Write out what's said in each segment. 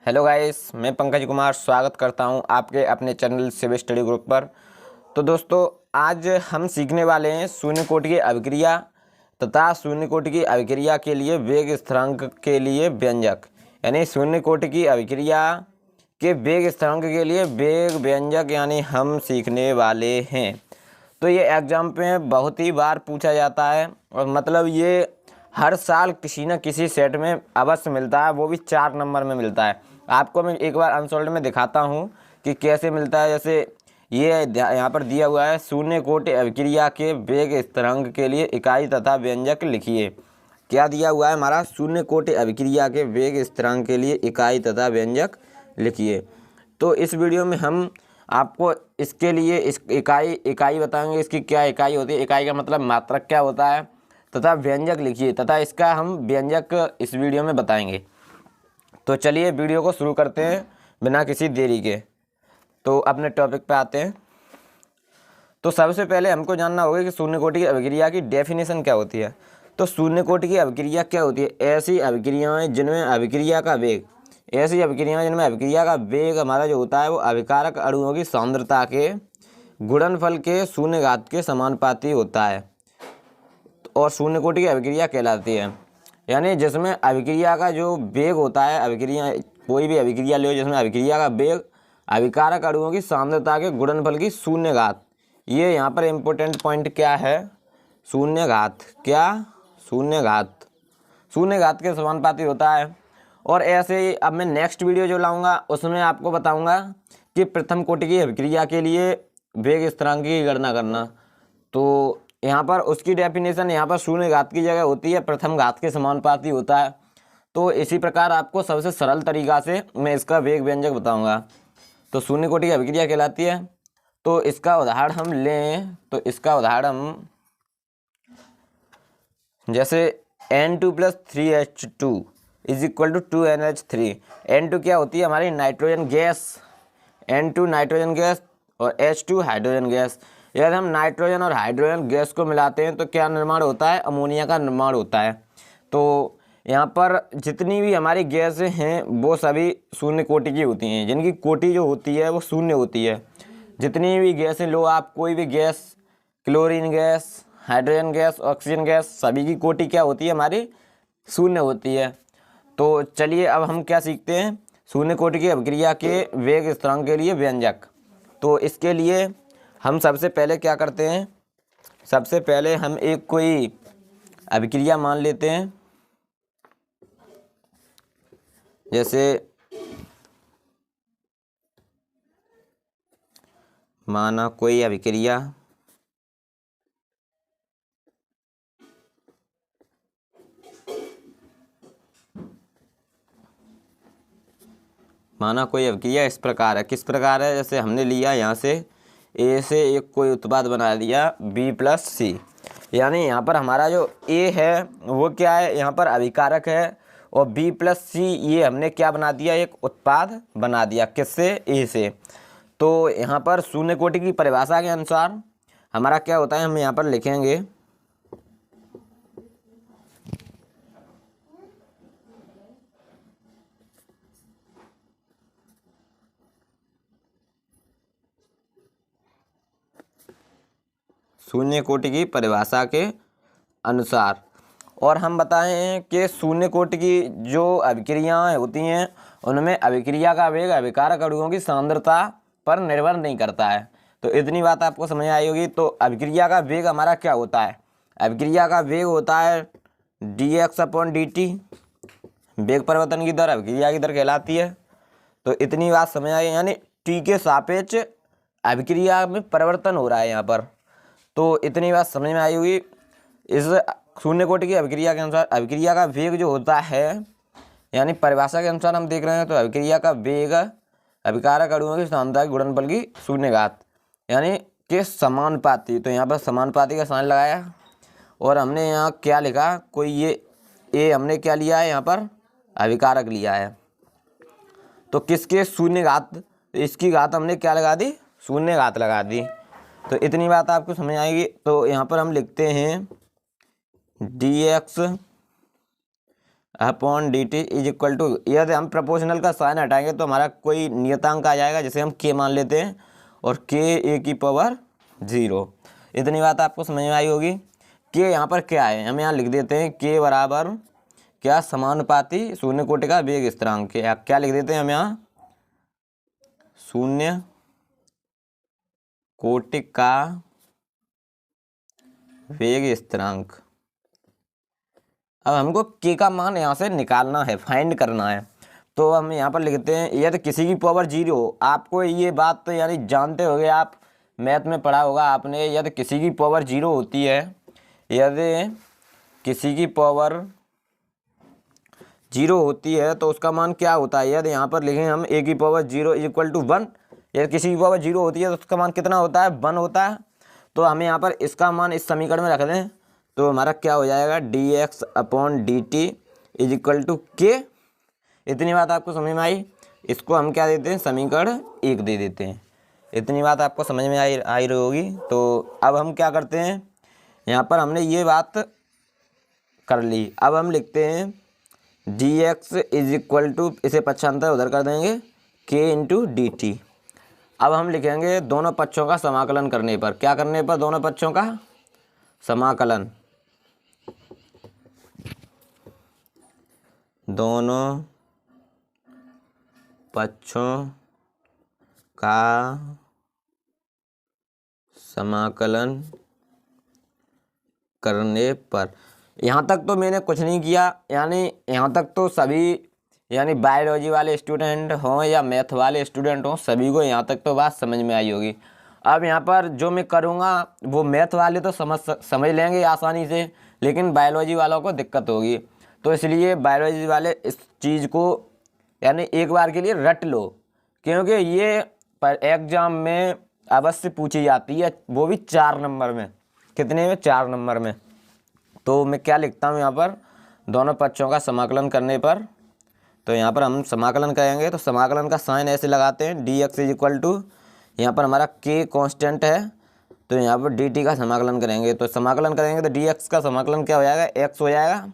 Hello guys, मैं पंकज कुमार स्वागत करता हूं आपके अपने चैनल सिविल स्टडी ग्रुप पर। तो दोस्तों, आज हम सीखने वाले हैं शून्य कोटि की अभिक्रिया तथा शून्य कोटि की अभिक्रिया के लिए वेग स्थिरांक के लिए व्यंजक, यानी शून्य कोटि की अभिक्रिया के वेग स्थिरांक के लिए वेग व्यंजक यानी हम सीखने वाले हैं। तो ये एग्जाम में बहुत ही बार पूछा जाता है और मतलब ये हर साल किसी न किसी सेट में अवश्य मिलता है, वो भी 4 नंबर में मिलता है। आपको मैं एक बार अनसोल्ड में दिखाता हूँ कि कैसे मिलता है। जैसे ये यहाँ पर दिया हुआ है, शून्य कोटि अभिक्रिया के वेग स्थिरांक के लिए इकाई तथा व्यंजक लिखिए। क्या दिया हुआ है हमारा? शून्य कोटि अभिक्रिया के वेग स्थिरांक के लिए इकाई तथा व्यंजक लिखिए। तो इस वीडियो में हम आपको इसके लिए इस इकाई बताएंगे, इसकी क्या इकाई होती है, इकाई का मतलब मात्रक क्या होता है, तथा व्यंजक लिखिए तथा इसका हम व्यंजक इस वीडियो में बताएंगे। तो चलिए वीडियो को शुरू करते हैं बिना किसी देरी के। तो अपने टॉपिक पे आते हैं। तो सबसे पहले हमको जानना होगा कि शून्य कोटि की अभिक्रिया की डेफिनेशन क्या होती है। तो शून्य कोटि की अभिक्रिया क्या होती है? ऐसी अभिक्रियाएं जिनमें अभिक्रिया का वेग हमारा जो होता है वो अभिकारक अणुओं की सांद्रता के गुणनफल के शून्य घात के समानुपाती होता है और शून्य कोटि की अभिक्रिया कहलाती है। यानी जिसमें अभिक्रिया का जो वेग होता है, अभिक्रिया कोई भी अभिक्रिया लो जिसमें अभिक्रिया का वेग अभिकारक अणुओं की सांद्रता के गुणनफल की शून्य घात, ये यहाँ पर इम्पोर्टेंट पॉइंट क्या है? शून्य घात। क्या? शून्य घात के समानुपाती होता है। और ऐसे ही अब मैं नेक्स्ट वीडियो जो लाऊंगा उसमें आपको बताऊंगा कि प्रथम कोटि की अभिक्रिया के लिए वेग स्थिरांक की गणना करना। तो यहाँ पर उसकी डेफिनेशन यहाँ पर शून्य घात की जगह होती है प्रथम घात के समानुपाती होता है। तो इसी प्रकार आपको सबसे सरल तरीका से मैं इसका वेग व्यंजक बताऊंगा। तो शून्य कोटि की अभिक्रिया कहलाती है। तो इसका उदाहरण हम लें तो इसका उदाहरण हम जैसे N2 + 3H2 = 2NH3। N2 क्या होती है? हमारी nitrogen gas, N2 nitrogen gas और H2 हाइड्रोजन गैस। यदि हम नाइट्रोजन और हाइड्रोजन गैस को मिलाते हैं तो क्या निर्माण होता है? अमोनिया का निर्माण होता है। तो यहाँ पर जितनी भी हमारी गैसें हैं वो सभी शून्य कोटि की होती हैं, जिनकी कोटि जो होती है वो शून्य होती है। जितनी भी गैसें लो आप, कोई भी gas, chlorine gas, hydrogen gas, oxygen gas, सभी की कोटि क्या होती है? हमारी शून्य होती है। तो चलिए अब हम क्या सीखते हैं? शून्य कोटि की अभिक्रिया के वेग स्थिरांक के लिए व्यंजक। तो इसके लिए हम सबसे पहले क्या करते हैं? सबसे पहले हम एक कोई अभिक्रिया मान लेते हैं। जैसे माना कोई अभिक्रिया इस प्रकार है। किस प्रकार है? जैसे हमने लिया यहाँ से ए से एक कोई उत्पाद बना दिया B + C, यानी यहाँ पर हमारा जो ए है वो क्या है? यहाँ पर अभिकारक है और B + C ये हमने क्या बना दिया? एक उत्पाद बना दिया। किससे? ए से। तो यहाँ पर शून्य कोटि की परिभाषा के अनुसार हमारा क्या होता है? हम यहाँ पर लिखेंगे शून्य कोटि की परिभाषा के अनुसार। और हम बताएं कि शून्य कोटि की जो अभिक्रियाएं होती हैं उनमें अभिक्रिया का वेग अभिकारक अणुओं की सांद्रता पर निर्भर नहीं करता है। तो इतनी बात आपको समझ आई होगी। तो अभिक्रिया का वेग हमारा क्या होता है? अभिक्रिया का वेग होता है dx/dt, वेग परिवर्तन की दर अभिक्रिया की दर कहलाती है। तो इतनी बात समझ आई, यानी टी के सापेक्ष अभिक्रिया में परिवर्तन हो रहा है यहाँ पर। तो इतनी बात समझ में आई होगी। इस शून्य कोटि की अभिक्रिया के अनुसार अभिक्रिया का वेग जो होता है, यानी परिभाषा के अनुसार हम देख रहे हैं तो अभिक्रिया का वेग अभिकारक अणुओं की सांद्रता के गुणनफल की शून्य घात यानी के समानुपाती। तो यहाँ पर समानुपाती का साइन लगाया और हमने यहाँ क्या लिखा? कोई ये ए हमने क्या लिया है? यहाँ पर अभिकारक लिया है। तो किसके? शून्य घात। इसकी घात हमने क्या लगा दी? शून्य घात लगा दी। तो इतनी बात आपको समझ आएगी। तो यहाँ पर हम लिखते हैं dx upon D T is equal to, यदि हम प्रोपोर्शनल का साइन हटाएंगे तो हमारा कोई नियतांक आ जाएगा जिसे हम के मान लेते हैं, और के ए की पावर 0। इतनी बात आपको समझ में आई होगी। के यहाँ पर क्या है, हम यहाँ लिख देते हैं के बराबर क्या, समानुपाती शून्य कोटि का वेग स्थिरांक। क्या लिख देते हैं हम यहाँ, शून्य कोटि का वेग स्थिरांक। अब हमको के का मान यहाँ से निकालना है, फाइंड करना है। तो हम यहाँ पर लिखते हैं यदि किसी की पावर 0, आपको ये बात तो यानी जानते होंगे, आप मैथ में पढ़ा होगा आपने, यदि किसी की पावर 0 होती है, यदि किसी की पावर 0 होती है तो उसका मान क्या होता है। यदि यहाँ पर लिखें हम ए की पावर 0 इज इक्वल टू 1, यदि किसी की पावर 0 होती है तो उसका मान कितना होता है, 1 होता है। तो हमें यहाँ पर इसका मान इस समीकरण में रख दें तो हमारा क्या हो जाएगा, D X upon D T is equal to K. इतनी बात आपको समझ में आई। इसको हम क्या देते हैं, समीकरण 1 दे देते हैं। इतनी बात आपको समझ में आई रही होगी। तो अब हम क्या करते हैं, यहाँ पर हमने ये बात कर ली। अब हम लिखते हैं D X is equal to, इसे पक्षांतर उधर कर देंगे, के इंटू डी टी। अब हम लिखेंगे दोनों पक्षों का समाकलन करने पर, क्या करने पर, दोनों पक्षों का समाकलन, दोनों पक्षों का समाकलन करने पर। यहाँ तक तो मैंने कुछ नहीं किया, यानी यहाँ तक तो सभी, यानी बायोलॉजी वाले स्टूडेंट हों या मैथ वाले स्टूडेंट हों, सभी को यहाँ तक तो बात समझ में आई होगी। अब यहाँ पर जो मैं करूँगा वो मैथ वाले तो समझ लेंगे आसानी से, लेकिन बायोलॉजी वालों को दिक्कत होगी। तो इसलिए बायोलॉजी वाले इस चीज़ को यानी एक बार के लिए रट लो, क्योंकि ये पर एग्ज़ाम में अवश्य पूछी जाती है, वो भी 4 नंबर में। कितने में, 4 नंबर में। तो मैं क्या लिखता हूँ यहाँ पर, दोनों पक्षों का समाकलन करने पर। तो यहाँ पर हम समाकलन करेंगे तो समाकलन का साइन ऐसे लगाते हैं, D X is equal to, यहाँ पर हमारा के कांस्टेंट है, तो यहाँ पर डी टी का समाकलन करेंगे। तो समाकलन करेंगे तो डी एक्स का समाकलन क्या हो जाएगा, एक्स हो जाएगा,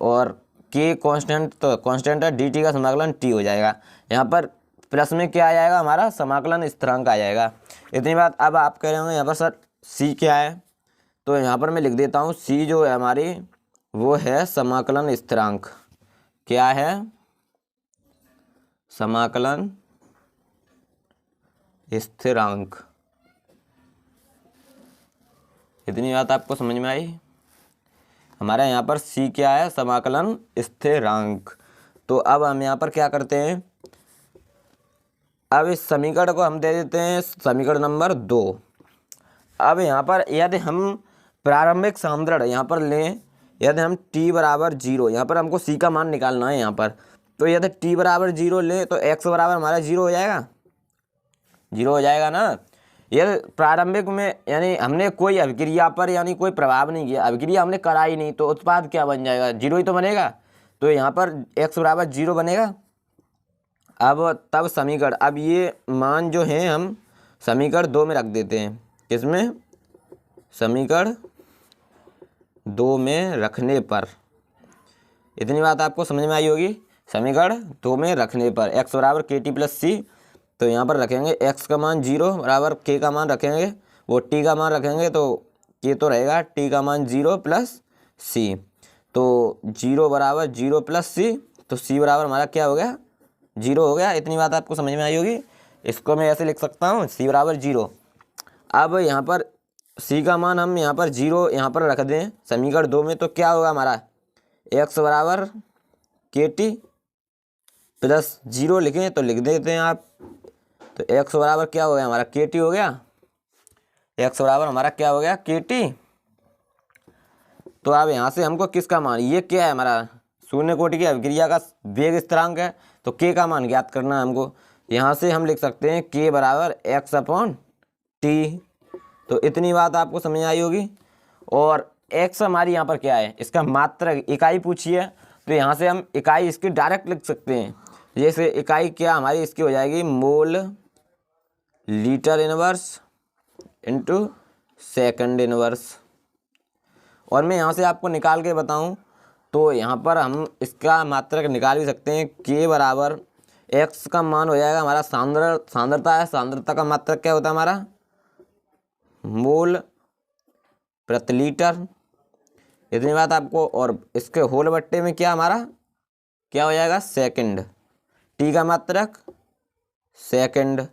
और के कांस्टेंट तो कांस्टेंट है, डी टी का समाकलन टी हो जाएगा। यहाँ पर प्लस में क्या आ जाएगा, हमारा समाकलन स्थिरांक आ जाएगा। इतनी बात। अब आप कह रहे होंगे यहाँ पर सर सी क्या है, तो यहाँ पर मैं लिख देता हूँ सी जो है हमारी वो है समाकलन स्थिरांक। क्या है, समाकलन स्थिरांक। इतनी बात आपको समझ में आई। हमारा यहाँ पर सी क्या है, समाकलन स्थिरांक। तो अब हम यहाँ पर क्या करते हैं, अब इस समीकरण को हम दे देते हैं समीकरण नंबर 2। अब यहाँ पर यदि हम प्रारंभिक सांद्रण यहाँ पर लें, यदि हम t बराबर 0, यहाँ पर हमको c का मान निकालना है यहाँ पर, तो यदि t बराबर 0 लें तो x बराबर हमारा 0 हो जाएगा, 0 हो जाएगा ना। यदि प्रारंभिक में यानी हमने कोई अभिक्रिया पर यानी कोई प्रभाव नहीं किया, अभिक्रिया हमने कराई नहीं, तो उत्पाद क्या बन जाएगा, 0 ही तो बनेगा। तो यहाँ पर x बराबर 0 बनेगा। अब तब समीकरण, अब ये मान जो हैं हम समीकरण 2 में रख देते हैं। किसमें, समीकरण 2 में रखने पर। इतनी बात आपको समझ में आई होगी। समीकरण 2 में रखने पर x बराबर के टी प्लस सी, तो यहाँ पर रखेंगे x का मान 0 बराबर k का मान रखेंगे, वो t का मान रखेंगे, तो k तो रहेगा, t का मान 0 प्लस c, तो 0 बराबर 0 प्लस c, तो c बराबर हमारा क्या हो गया, 0 हो गया। इतनी बात आपको समझ में आई होगी। इसको मैं ऐसे लिख सकता हूँ, c बराबर 0। अब यहाँ पर c का मान हम यहाँ पर 0 यहाँ पर रख दें समीकरण 2 में, तो क्या होगा हमारा, x बराबर के टी प्लस 0 लिखें तो लिख देते हैं आप, तो x बराबर क्या हो गया हमारा, के टी हो गया, x बराबर हमारा क्या हो गया, के टी। तो अब यहाँ से हमको किसका मान, ये क्या है हमारा शून्य कोटि की अभिक्रिया का वेग स्थिरांक है, तो k का मान ज्ञात करना है हमको। यहाँ से हम लिख सकते हैं k बराबर x अपॉन टी। तो इतनी बात आपको समझ आई होगी। और x हमारी यहाँ पर क्या है, इसका मात्रक इकाई पूछी है, तो यहाँ से हम इकाई इसकी डायरेक्ट लिख सकते हैं। जैसे इकाई क्या हमारी इसकी हो जाएगी, mole litre inverse into second inverse. और मैं यहाँ से आपको निकाल के बताऊँ तो यहाँ पर हम इसका मात्रक निकाल भी सकते हैं। के बराबर एक्स का मान हो जाएगा हमारा सांद्रता है, सांद्रता का मात्रक क्या होता है हमारा मोल प्रति लीटर, इतनी बात आपको। और इसके होल बट्टे में क्या हमारा क्या हो जाएगा सेकंड, टी का मात्रक सेकंड।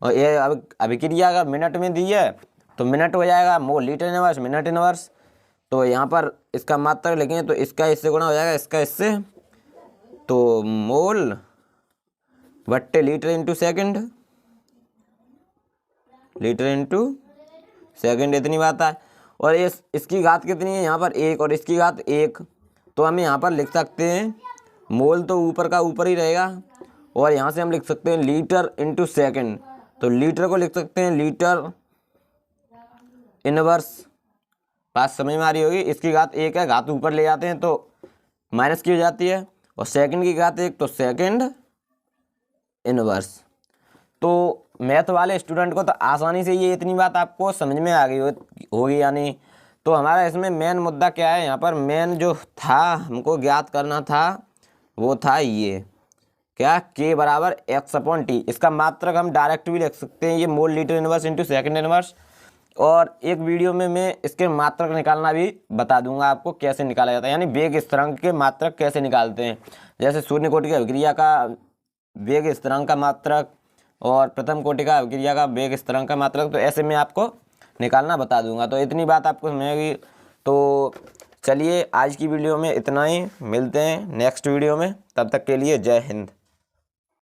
और ये अब अभिक्रिया अगर मिनट में दी है तो मिनट हो जाएगा, mole litre inverse minute inverse. तो यहाँ पर इसका मात्रक लिखेंगे तो इसका इससे गुणा हो जाएगा, इसका इससे, तो मोल बट्टे litre into second, litre into second, इतनी बात है। और इसकी घात कितनी है यहाँ पर एक, और इसकी घात एक। तो हम यहाँ पर लिख सकते हैं मोल तो ऊपर का ऊपर ही रहेगा, और यहाँ से हम लिख सकते हैं लीटर इंटू सेकंड। तो लीटर को लिख सकते हैं लीटर इनवर्स, बात समझ में आ रही होगी। इसकी घात एक है, घात ऊपर ले जाते हैं तो माइनस की हो जाती है, और सेकंड की घात एक तो सेकंड इनवर्स। तो मैथ वाले स्टूडेंट को तो आसानी से ये इतनी बात आपको समझ में आ गई होगी यानी। तो हमारा इसमें मेन मुद्दा क्या है, यहाँ पर मेन जो था हमको ज्ञात करना था वो था ये क्या, के बराबर एक्स अपॉन टी। इसका मात्रक हम डायरेक्ट भी लिख सकते हैं, ये mole litre inverse into second inverse. और एक वीडियो में मैं इसके मात्रक निकालना भी बता दूंगा आपको कैसे निकाला जाता है, यानी वेग स्थिरांक के मात्रक कैसे निकालते हैं। जैसे शून्य कोटि की अभिक्रिया का वेग स्थिरांक का मात्रक और प्रथम कोटि का अभिक्रिया का वेग स्थिरांक का मात्रक, तो ऐसे मैं आपको निकालना बता दूंगा। तो इतनी बात आपको समझेगी। तो चलिए आज की वीडियो में इतना ही, मिलते हैं नेक्स्ट वीडियो में, तब तक के लिए जय हिंद।